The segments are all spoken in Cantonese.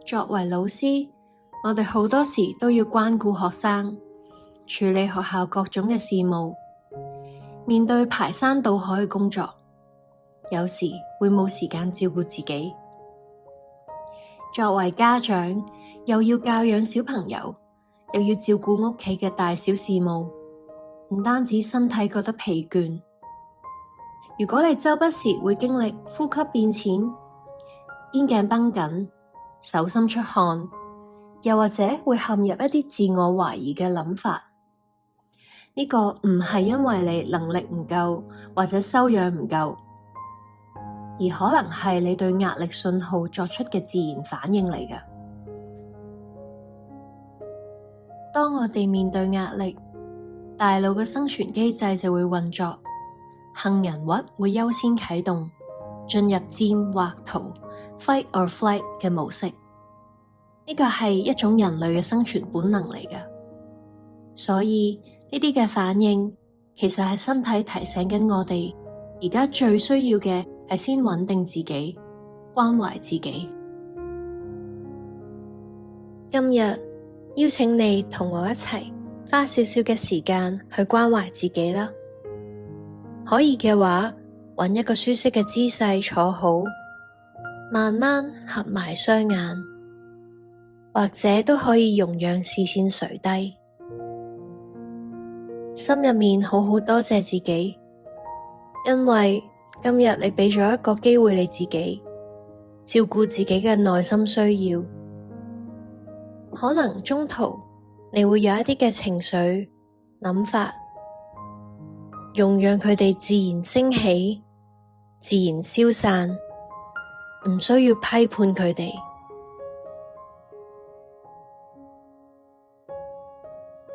作為老師，我哋好多時都要關顧學生，處理學校各種嘅事務，面對排山倒海嘅工作，有時會冇時間照顧自己。作為家長，又要教養小朋友，又要照顧屋企嘅大小事務，唔單止身體覺得疲倦，如果你周不時會經歷呼吸變淺、肩頸繃緊、手心出汗，又或者會陷入一啲自我懷疑嘅諗法，呢個唔係因為你能力唔夠或者修養唔夠，而可能係你對壓力信號作出嘅自然反應嚟嘅。當我哋面對壓力，大腦嘅生存機制就會運作，杏仁核會優先啟動，進入戰或逃 （fight or flight） 嘅模式。呢個係一種人類嘅生存本能嚟嘅，所以呢啲嘅反應其實係身體提醒緊我哋，而家最需要嘅係先穩定自己，關懷自己。今日邀請你同我一齊花少少嘅時間去關懷自己啦。可以嘅話，揾一個舒適嘅姿勢坐好，慢慢合埋雙眼，或者都可以容讓視線垂低，心入面好好多謝自己，因為今日你俾咗一個機會你自己照顧自己嘅內心需要。可能中途你會有一啲嘅情緒、諗法，容讓佢哋自然升起，自然消散，唔需要批判佢哋。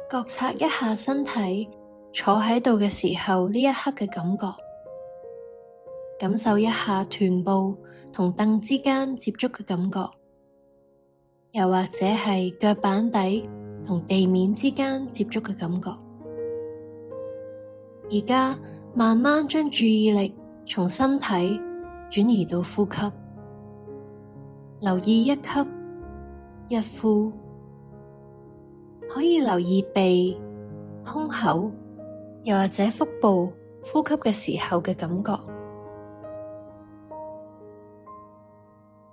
覺察一下身體坐喺度嘅時候呢一刻嘅感覺，感受一下臀部同凳之間接觸嘅感覺，又或者係腳板底同地面之間接觸嘅感覺。而家慢慢將注意力從身體轉移到呼吸，留意一吸一呼，可以留意鼻、胸口，又或者腹部呼吸嘅時候嘅感覺。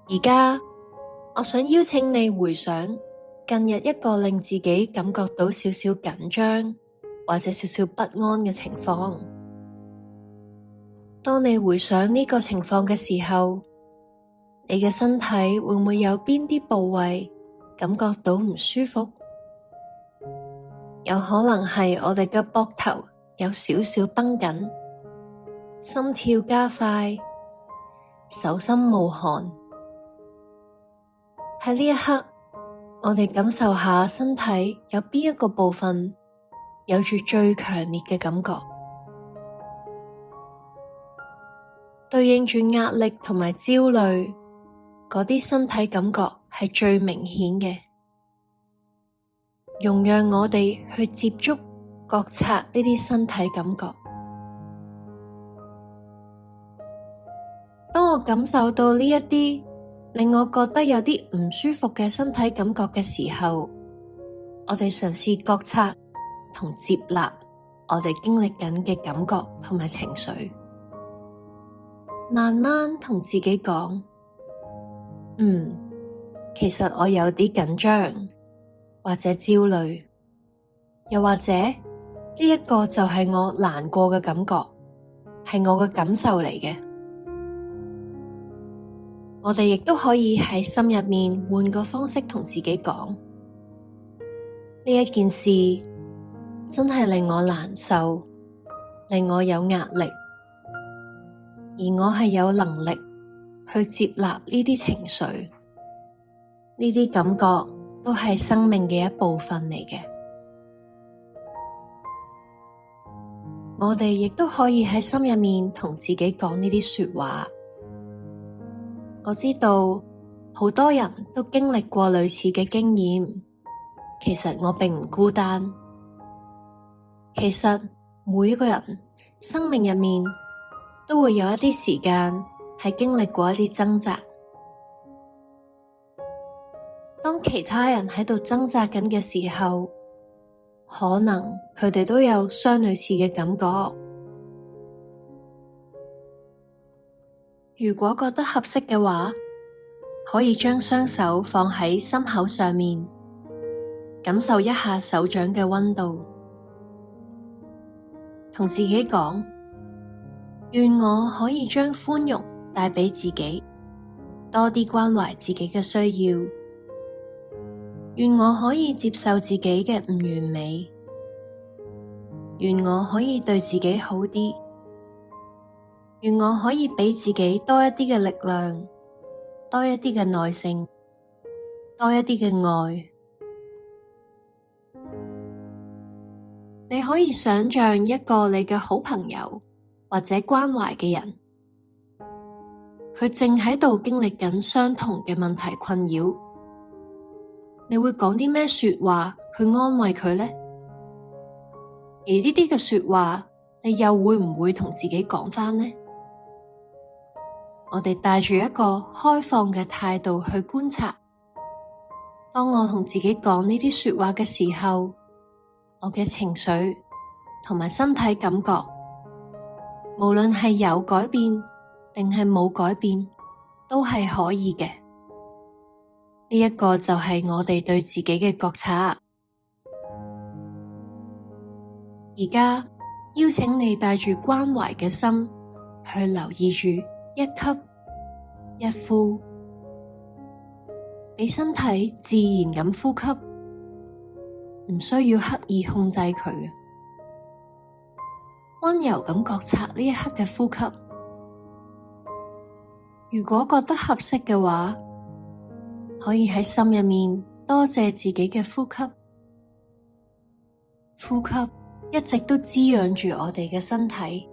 而家我想邀請你回想近日一個令自己感覺到少少緊張或者少少不安嘅情況。當你回想呢個情況嘅時候，你嘅身體會唔會有邊啲部位感覺到唔舒服？有可能係我哋嘅膊頭有少少繃緊，心跳加快，手心冒汗。喺呢一刻，我哋感受下身體有邊一個部分有住最強烈嘅感覺，對應住壓力同埋焦慮，嗰啲身體感覺係最明顯嘅。容讓我哋去接觸、覺察呢啲身體感覺。當我感受到呢一啲令我覺得有啲唔舒服嘅身體感覺嘅時候，我哋嘗試覺察同接納我哋經歷緊嘅感覺同埋情緒，慢慢同自己講，其實我有啲緊張或者焦慮，又或者呢一個就係我難過嘅感覺，係我嘅感受嚟嘅。我哋亦都可以喺心入面換個方式同自己講，呢一件事真係令我難受，令我有壓力，而我係有能力去接納呢啲情緒，呢啲感覺都係生命嘅一部分嚟嘅。我哋亦都可以喺心入面同自己講呢啲說話。我知道好多人都經歷過類似嘅經驗，其實我並唔孤單。其實每一個人生命入面都會有一啲時間係經歷過一啲掙扎。當其他人喺度掙扎緊嘅時候，可能佢哋都有相類似嘅感覺。如果覺得合適嘅話，可以將雙手放喺心口上面，感受一下手掌嘅溫度，同自己講：願我可以將寬容帶畀自己，多啲關懷自己嘅需要。願我可以接受自己嘅唔完美，願我可以對自己好啲，願我可以畀自己多一啲嘅力量，多一啲嘅耐性，多一啲嘅愛。你可以想象一個你嘅好朋友或者關懷嘅人，佢正喺度經歷緊相同嘅問題困擾。你會講啲咩說話去安慰佢呢？而呢啲嘅說話，你又會唔會同自己講返呢？我哋帶住一個開放嘅態度去觀察。當我同自己講呢啲說話嘅時候，我嘅情緒同埋身體感覺，無論係有改變定係冇改變，都係可以嘅。呢一個就係我哋對自己嘅覺察。而家邀請你帶住關懷嘅心去留意住一吸一呼，俾身體自然咁呼吸，唔需要刻意控制佢嘅，溫柔咁覺察呢一刻嘅呼吸。如果覺得合適嘅話，可以喺心入面多謝自己嘅呼吸。呼吸一直都滋養住我哋嘅身體。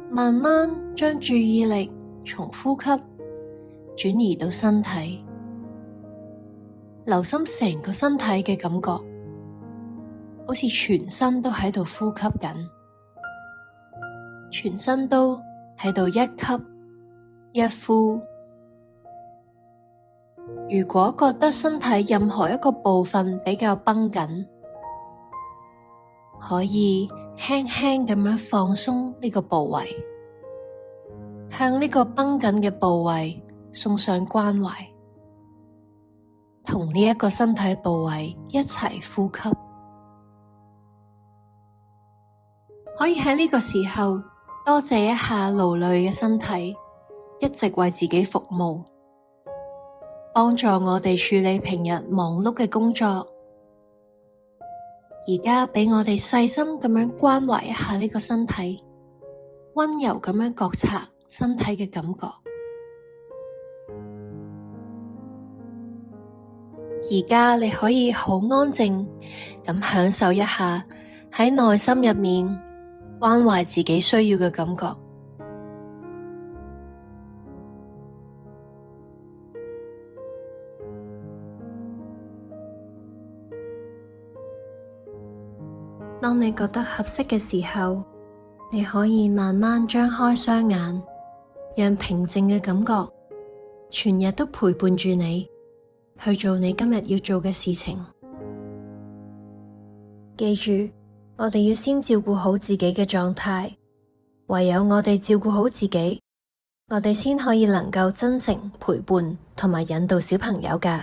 慢慢將注意力從呼吸轉移到身體，留心成個身體嘅感覺，好似全身都喺度呼吸緊，全身都喺度一吸一呼。如果覺得身體任何一個部分比較繃緊，可以輕輕咁樣放鬆呢個部位，向呢個繃緊嘅部位送上關懷，同呢一個身體部位一齊呼吸。可以喺呢個時候多謝一下勞累嘅身體，一直為自己服務，幫助我哋處理平日忙碌嘅工作。而家畀我哋細心咁樣關懷一下呢個身體，溫柔咁樣覺察身體嘅感覺。而家你可以好安靜咁享受一下喺內心入面關懷自己需要嘅感覺。當你覺得合適嘅時候，你可以慢慢張開雙眼，讓平靜嘅感覺全日都陪伴住你，去做你今日要做嘅事情。記住，我哋要先照顧好自己嘅狀態，唯有我哋照顧好自己，我哋先可以能夠真誠陪伴同埋引導小朋友㗎。